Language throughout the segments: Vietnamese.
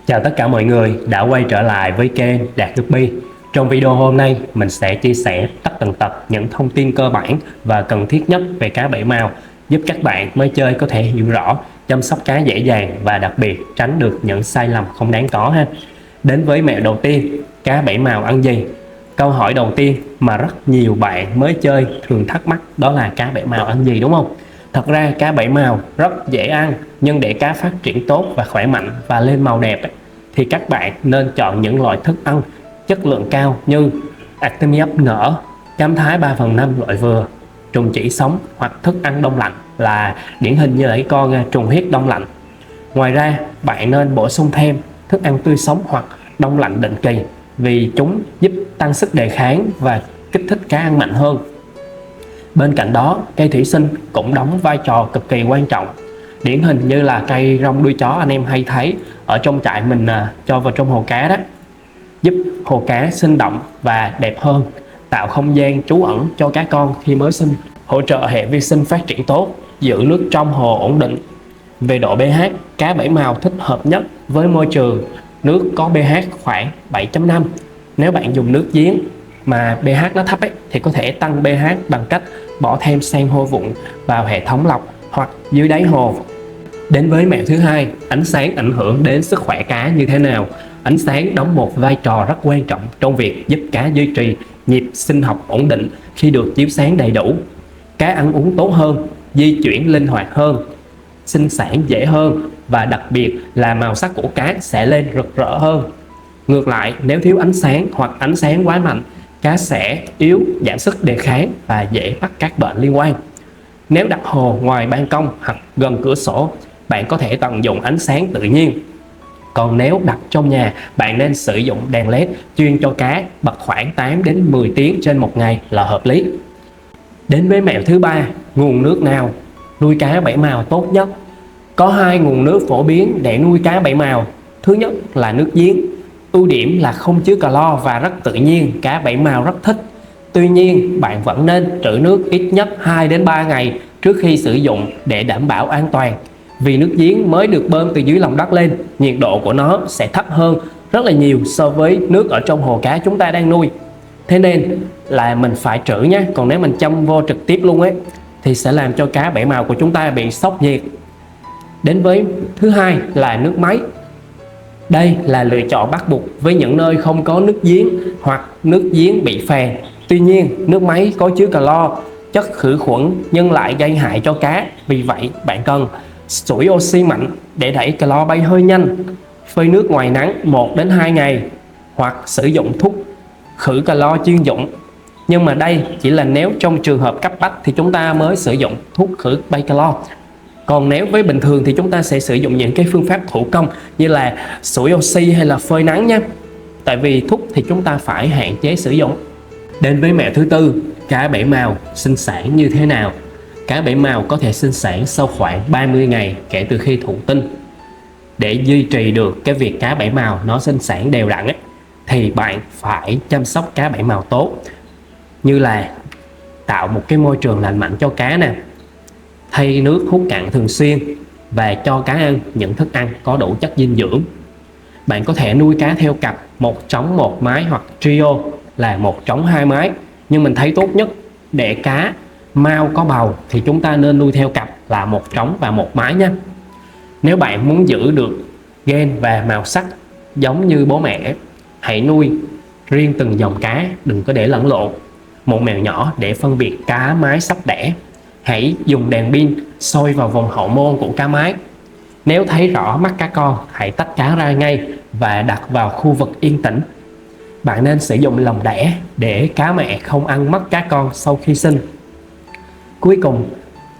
Chào tất cả mọi người đã quay trở lại với kênh Đạt Nước Bi. Trong video hôm nay, mình sẽ chia sẻ tất tần tật những thông tin cơ bản và cần thiết nhất về cá bảy màu, giúp các bạn mới chơi có thể hiểu rõ, chăm sóc cá dễ dàng và đặc biệt tránh được những sai lầm không đáng có ha. Đến với mẹo đầu tiên, cá bảy màu ăn gì? Câu hỏi đầu tiên mà rất nhiều bạn mới chơi thường thắc mắc đó là cá bảy màu ăn gì, đúng không? Thật ra cá bảy màu rất dễ ăn, nhưng để cá phát triển tốt và khỏe mạnh và lên màu đẹp thì các bạn nên chọn những loại thức ăn chất lượng cao như Artemia nở, cám thái 3/5 loại vừa, trùng chỉ sống hoặc thức ăn đông lạnh là điển hình như là cái con trùng huyết đông lạnh. Ngoài ra bạn nên bổ sung thêm thức ăn tươi sống hoặc đông lạnh định kỳ, vì chúng giúp tăng sức đề kháng và kích thích cá ăn mạnh hơn. Bên cạnh đó, cây thủy sinh cũng đóng vai trò cực kỳ quan trọng. Điển hình như là cây rong đuôi chó anh em hay thấy ở trong trại mình cho vào trong hồ cá đó, giúp hồ cá sinh động và đẹp hơn, tạo không gian trú ẩn cho cá con khi mới sinh, hỗ trợ hệ vi sinh phát triển tốt, giữ nước trong hồ ổn định. Về độ pH, cá bảy màu thích hợp nhất với môi trường nước có pH khoảng 7.5. Nếu bạn dùng nước giếng mà pH nó thấp thì có thể tăng pH bằng cách bỏ thêm san hô vụn vào hệ thống lọc hoặc dưới đáy hồ. Đến với mẹo thứ hai, ánh sáng ảnh hưởng đến sức khỏe cá như thế nào? Ánh sáng đóng một vai trò rất quan trọng trong việc giúp cá duy trì nhịp sinh học ổn định khi được chiếu sáng đầy đủ. Cá ăn uống tốt hơn, di chuyển linh hoạt hơn, sinh sản dễ hơn và đặc biệt là màu sắc của cá sẽ lên rực rỡ hơn. Ngược lại, nếu thiếu ánh sáng hoặc ánh sáng quá mạnh, cá sẽ yếu, giảm sức đề kháng và dễ mắc các bệnh liên quan. Nếu đặt hồ ngoài ban công hoặc gần cửa sổ, bạn có thể tận dụng ánh sáng tự nhiên. Còn nếu đặt trong nhà, bạn nên sử dụng đèn LED chuyên cho cá, bật khoảng 8 đến 10 tiếng trên một ngày là hợp lý. Đến với mẹo thứ ba, nguồn nước nào nuôi cá bảy màu tốt nhất? Có hai nguồn nước phổ biến để nuôi cá bảy màu. Thứ nhất là nước giếng. Ưu điểm là không chứa calo và rất tự nhiên, cá bảy màu rất thích. Tuy nhiên, bạn vẫn nên trữ nước ít nhất 2 đến 3 ngày trước khi sử dụng để đảm bảo an toàn. Vì nước giếng mới được bơm từ dưới lòng đất lên, nhiệt độ của nó sẽ thấp hơn rất là nhiều so với nước ở trong hồ cá chúng ta đang nuôi. Thế nên là mình phải trữ nhé. Còn nếu mình châm vô trực tiếp luôn thì sẽ làm cho cá bảy màu của chúng ta bị sốc nhiệt. Đến với thứ hai là nước máy. Đây là lựa chọn bắt buộc với những nơi không có nước giếng hoặc nước giếng bị phèn. Tuy nhiên, nước máy có chứa calo, chất khử khuẩn nhưng lại gây hại cho cá. Vì vậy, bạn cần sủi oxy mạnh để đẩy calo bay hơi nhanh, phơi nước ngoài nắng 1 đến 2 ngày hoặc sử dụng thuốc khử calo chuyên dụng. Nhưng mà đây chỉ là nếu trong trường hợp cấp bách thì chúng ta mới sử dụng thuốc khử bay calo. Còn nếu với bình thường thì chúng ta sẽ sử dụng những cái phương pháp thủ công như là sủi oxy hay là phơi nắng nha. Tại vì thuốc thì chúng ta phải hạn chế sử dụng. Đến với mẹo thứ tư, cá bảy màu sinh sản như thế nào? Cá bảy màu có thể sinh sản sau khoảng 30 ngày kể từ khi thụ tinh. Để duy trì được cái việc cá bảy màu nó sinh sản đều đặn thì bạn phải chăm sóc cá bảy màu tốt, như là tạo một cái môi trường lành mạnh cho cá nè, thay nước hút cạn thường xuyên và cho cá ăn những thức ăn có đủ chất dinh dưỡng. Bạn có thể nuôi cá theo cặp, một trống một mái hoặc trio là một trống hai mái. Nhưng mình thấy tốt nhất để cá mao có bầu thì chúng ta nên nuôi theo cặp là một trống và một mái nha. Nếu bạn muốn giữ được gen và màu sắc giống như bố mẹ, hãy nuôi riêng từng dòng cá, đừng có để lẫn lộn. Một mẹo nhỏ để phân biệt cá mái sắp đẻ: hãy dùng đèn pin soi vào vòng hậu môn của cá mái. Nếu thấy rõ mắt cá con, hãy tách cá ra ngay và đặt vào khu vực yên tĩnh. Bạn nên sử dụng lồng đẻ để cá mẹ không ăn mất cá con sau khi sinh. Cuối cùng,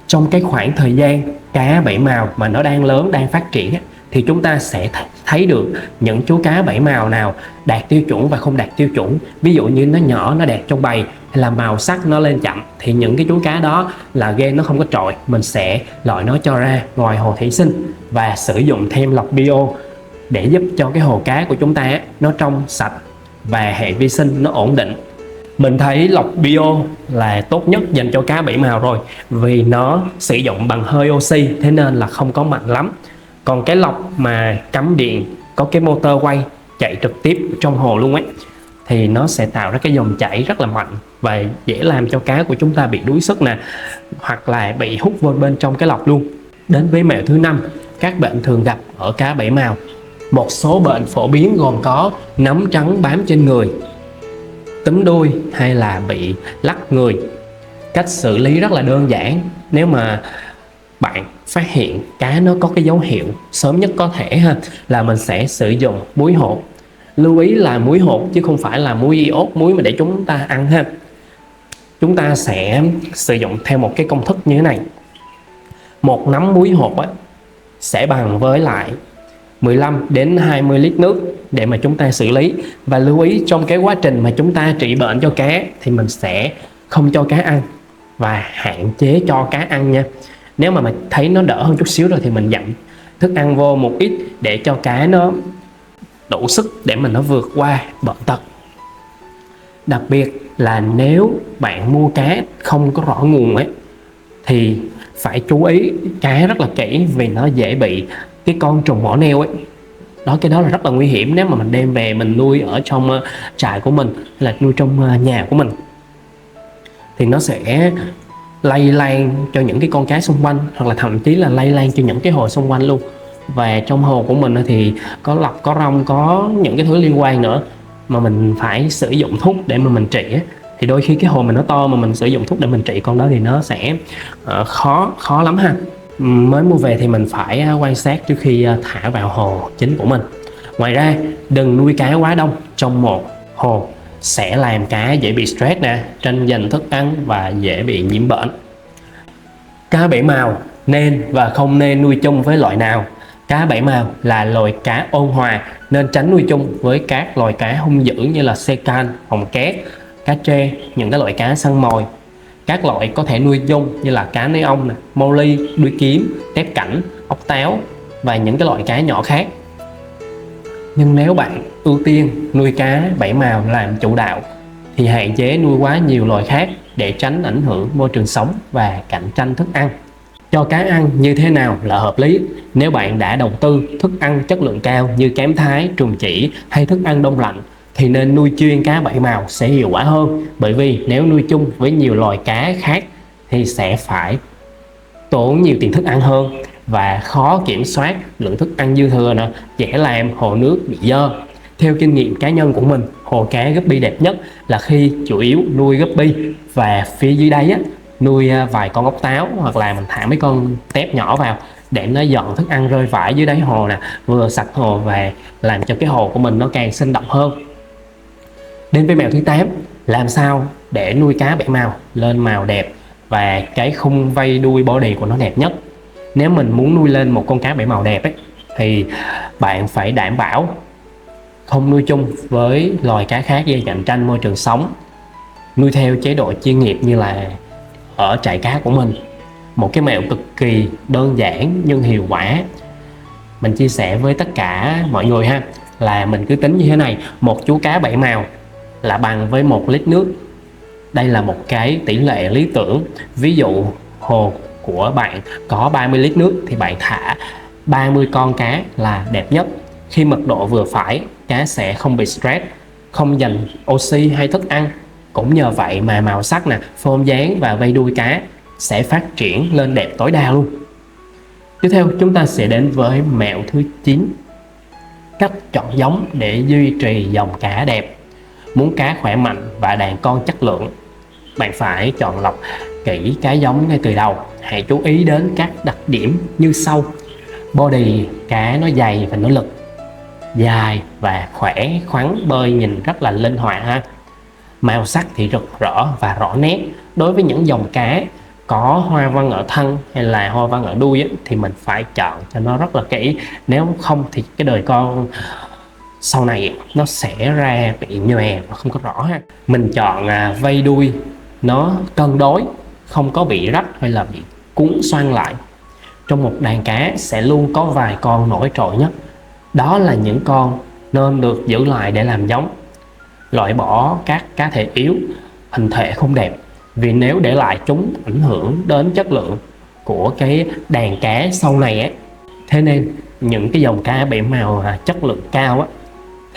trong cái khoảng thời gian cá bảy màu mà nó đang lớn, đang phát triển thì chúng ta sẽ thấy được những chú cá bảy màu nào đạt tiêu chuẩn và không đạt tiêu chuẩn. Ví dụ như nó nhỏ, nó đẹp trong bầy, hay là màu sắc nó lên chậm thì những cái chú cá đó là gen nó không có trội. Mình sẽ loại nó cho ra ngoài hồ thủy sinh và sử dụng thêm lọc bio để giúp cho cái hồ cá của chúng ta nó trong sạch và hệ vi sinh nó ổn định. Mình thấy lọc bio là tốt nhất dành cho cá bảy màu rồi, vì nó sử dụng bằng hơi oxy, thế nên là không có mạnh lắm. Còn cái lọc mà cắm điện có cái motor quay chạy trực tiếp trong hồ luôn ấy, thì nó sẽ tạo ra cái dòng chảy rất là mạnh và dễ làm cho cá của chúng ta bị đuối sức nè, hoặc là bị hút vô bên trong cái lọc luôn. Đến với mẹo thứ 5, các bệnh thường gặp ở cá bảy màu. Một số bệnh phổ biến gồm có nấm trắng bám trên người, túm đuôi hay là bị lắc người. Cách xử lý rất là đơn giản. Nếu mà bạn phát hiện cá nó có cái dấu hiệu sớm nhất có thể là mình sẽ sử dụng muối hột. Lưu ý là muối hột chứ không phải là muối iốt, muối mà để chúng ta ăn ha. Chúng ta sẽ sử dụng theo một cái công thức như thế này. Một nắm muối hột sẽ bằng với lại 15 đến 20 lít nước để mà chúng ta xử lý. Và lưu ý trong cái quá trình mà chúng ta trị bệnh cho cá thì mình sẽ không cho cá ăn và hạn chế cho cá ăn nha. Nếu mà mình thấy nó đỡ hơn chút xíu rồi thì mình dặn thức ăn vô một ít để cho cá nó đủ sức để mà nó vượt qua bệnh tật. Đặc biệt là nếu bạn mua cá không có rõ nguồn thì phải chú ý cá rất là kỹ, vì nó dễ bị cái con trùng mỏ neo cái đó là rất là nguy hiểm nếu mà mình đem về mình nuôi ở trong trại của mình hay là nuôi trong nhà của mình, thì nó sẽ lây lan cho những cái con cá xung quanh, hoặc là thậm chí là lây lan cho những cái hồ xung quanh luôn. Và trong hồ của mình thì có lọc, có rong, có những cái thứ liên quan nữa mà mình phải sử dụng thuốc để mà mình trị thì đôi khi cái hồ mình nó to mà mình sử dụng thuốc để mình trị con đó thì nó sẽ khó lắm ha. Mới mua về thì mình phải quan sát trước khi thả vào hồ chính của mình. Ngoài ra đừng nuôi cá quá đông trong một hồ, sẽ làm cá dễ bị stress nè, tranh giành thức ăn và dễ bị nhiễm bệnh. Cá bảy màu nên và không nên nuôi chung với loại nào? Cá bảy màu là loài cá ôn hòa nên tránh nuôi chung với các loài cá hung dữ như là xê can, hồng két, cá trê, những cái loại cá săn mồi. Các loại có thể nuôi chung như là cá nê ong, mô ly, đuôi kiếm, tép cảnh, ốc táo và những cái loại cá nhỏ khác. Nhưng nếu bạn ưu tiên nuôi cá bảy màu làm chủ đạo thì hạn chế nuôi quá nhiều loài khác để tránh ảnh hưởng môi trường sống và cạnh tranh thức ăn. Cho cá ăn như thế nào là hợp lý? Nếu bạn đã đầu tư thức ăn chất lượng cao như kém thái, trùng chỉ hay thức ăn đông lạnh thì nên nuôi chuyên cá bảy màu sẽ hiệu quả hơn, bởi vì nếu nuôi chung với nhiều loài cá khác thì sẽ phải tốn nhiều tiền thức ăn hơn và khó kiểm soát lượng thức ăn dư thừa nè, dễ làm hồ nước bị dơ. Theo kinh nghiệm cá nhân của mình, hồ cá guppy đẹp nhất là khi chủ yếu nuôi guppy và phía dưới đáy nuôi vài con ốc táo, hoặc là mình thả mấy con tép nhỏ vào để nó dọn thức ăn rơi vãi dưới đáy hồ nè, vừa sạch hồ và làm cho cái hồ của mình nó càng sinh động hơn. Đến với mẹo thứ 8, làm sao để nuôi cá bảy màu lên màu đẹp và cái khung vây đuôi body của nó đẹp nhất. Nếu mình muốn nuôi lên một con cá bảy màu đẹp thì bạn phải đảm bảo không nuôi chung với loài cá khác gây cạnh tranh môi trường sống, nuôi theo chế độ chuyên nghiệp như là ở trại cá của mình. Một cái mẹo cực kỳ đơn giản nhưng hiệu quả mình chia sẻ với tất cả mọi người là mình cứ tính như thế này: một chú cá bảy màu là bằng với 1 lít nước. Đây là một cái tỷ lệ lý tưởng. Ví dụ hồ của bạn có 30 lít nước thì bạn thả 30 con cá là đẹp nhất. Khi mật độ vừa phải, cá sẽ không bị stress, không dành oxy hay thức ăn. Cũng nhờ vậy mà màu sắc form dáng và vây đuôi cá sẽ phát triển lên đẹp tối đa luôn. Tiếp theo chúng ta sẽ đến với mẹo thứ 9, cách chọn giống để duy trì dòng cá đẹp. Muốn cá khỏe mạnh và đàn con chất lượng, bạn phải chọn lọc kỹ cá giống ngay từ đầu. Hãy chú ý đến các đặc điểm như sau: body cá nó dày và nó lực, dài và khỏe khoắn, bơi nhìn rất là linh hoạt Màu sắc thì rực rỡ và rõ nét. Đối với những dòng cá có hoa văn ở thân hay là hoa văn ở đuôi thì mình phải chọn cho nó rất là kỹ. Nếu không thì cái đời con sau này nó sẽ ra bị nhòe và không có rõ Mình chọn vây đuôi nó cân đối, không có bị rách hay là bị cuốn xoăn lại. Trong một đàn cá sẽ luôn có vài con nổi trội nhất. Đó là những con nên được giữ lại để làm giống. Loại bỏ các cá thể yếu, hình thể không đẹp, vì nếu để lại chúng ảnh hưởng đến chất lượng của cái đàn cá sau này Thế nên những cái dòng cá bảy màu chất lượng cao á,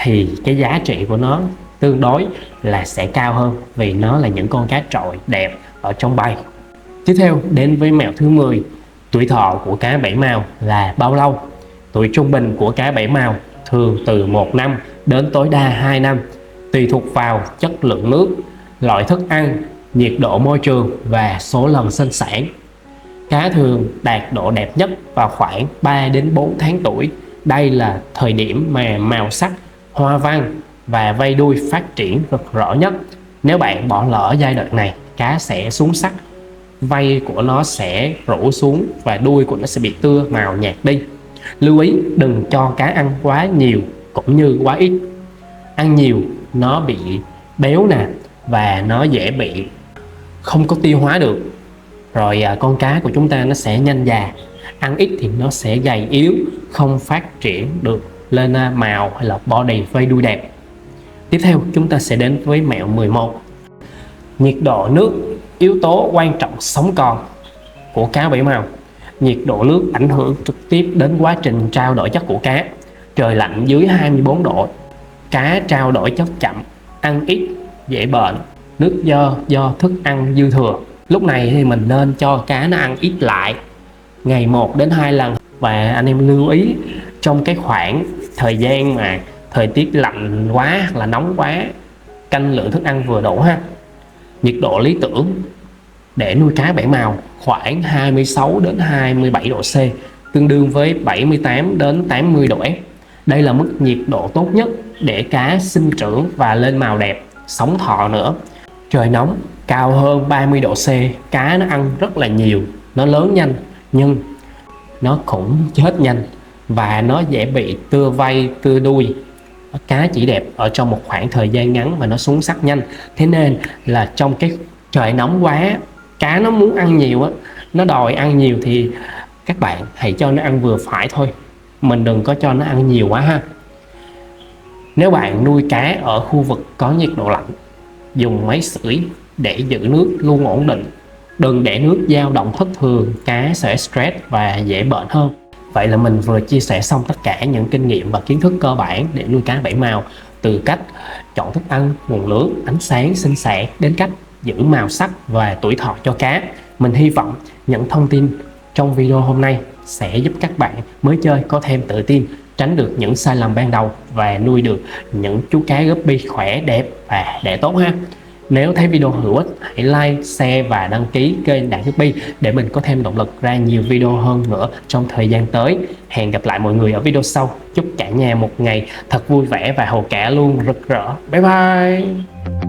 thì cái giá trị của nó tương đối là sẽ cao hơn, vì nó là những con cá trội đẹp ở trong bầy. Tiếp theo đến với mẹo thứ 10. Tuổi thọ của cá bảy màu là bao lâu? Tuổi trung bình của cá bảy màu thường từ 1 năm đến tối đa 2 năm, tùy thuộc vào chất lượng nước, loại thức ăn, nhiệt độ môi trường và số lần sinh sản. Cá thường đạt độ đẹp nhất vào khoảng 3 đến 4 tháng tuổi. Đây là thời điểm mà màu sắc, hoa văn và vây đuôi phát triển rất rõ nhất. Nếu bạn bỏ lỡ giai đoạn này, cá sẽ xuống sắc, vây của nó sẽ rũ xuống và đuôi của nó sẽ bị tưa màu nhạt đi. Lưu ý đừng cho cá ăn quá nhiều cũng như quá ít. Ăn nhiều nó bị béo nè, và nó dễ bị không có tiêu hóa được. Rồi con cá của chúng ta nó sẽ nhanh già. Ăn ít thì nó sẽ gầy yếu, không phát triển được lên màu hay là body vây đuôi đẹp. Tiếp theo chúng ta sẽ đến với mẹo 11. Nhiệt độ nước, yếu tố quan trọng sống còn của cá bảy màu. Nhiệt độ nước ảnh hưởng trực tiếp đến quá trình trao đổi chất của cá. Trời lạnh dưới 24 độ, cá trao đổi chất chậm, ăn ít, dễ bệnh. Nước do thức ăn dư thừa. Lúc này thì mình nên cho cá nó ăn ít lại, ngày 1 đến 2 lần. Và anh em lưu ý trong cái khoảng thời gian mà thời tiết lạnh quá hoặc là nóng quá, canh lượng thức ăn vừa đủ ha. Nhiệt độ lý tưởng để nuôi cá bảy màu khoảng 26 đến 27 độ C, tương đương với 78 đến 80 độ F. Đây là mức nhiệt độ tốt nhất để cá sinh trưởng và lên màu đẹp, sống thọ nữa. Trời nóng cao hơn 30 độ C, cá nó ăn rất là nhiều, nó lớn nhanh nhưng nó cũng chết nhanh và nó dễ bị tưa vây, tưa đuôi. Cá chỉ đẹp ở trong một khoảng thời gian ngắn và nó xuống sắc nhanh. Thế nên là trong cái trời nóng quá, cá nó muốn ăn nhiều á, nó đòi ăn nhiều thì các bạn hãy cho nó ăn vừa phải thôi. Mình đừng có cho nó ăn nhiều quá ha. Nếu bạn nuôi cá ở khu vực có nhiệt độ lạnh, dùng máy sưởi để giữ nước luôn ổn định. Đừng để nước dao động thất thường, cá sẽ stress và dễ bệnh hơn. Vậy là mình vừa chia sẻ xong tất cả những kinh nghiệm và kiến thức cơ bản để nuôi cá bảy màu, từ cách chọn thức ăn, nguồn nước, ánh sáng, sinh sản đến cách giữ màu sắc và tuổi thọ cho cá. Mình hy vọng những thông tin trong video hôm nay sẽ giúp các bạn mới chơi có thêm tự tin, tránh được những sai lầm ban đầu và nuôi được những chú cá guppy khỏe, đẹp và đẻ tốt ha. Nếu thấy video hữu ích, hãy like, share và đăng ký kênh Đạt Guppy để mình có thêm động lực ra nhiều video hơn nữa trong thời gian tới. Hẹn gặp lại mọi người ở video sau. Chúc cả nhà một ngày thật vui vẻ và hồ cá luôn rực rỡ. Bye bye!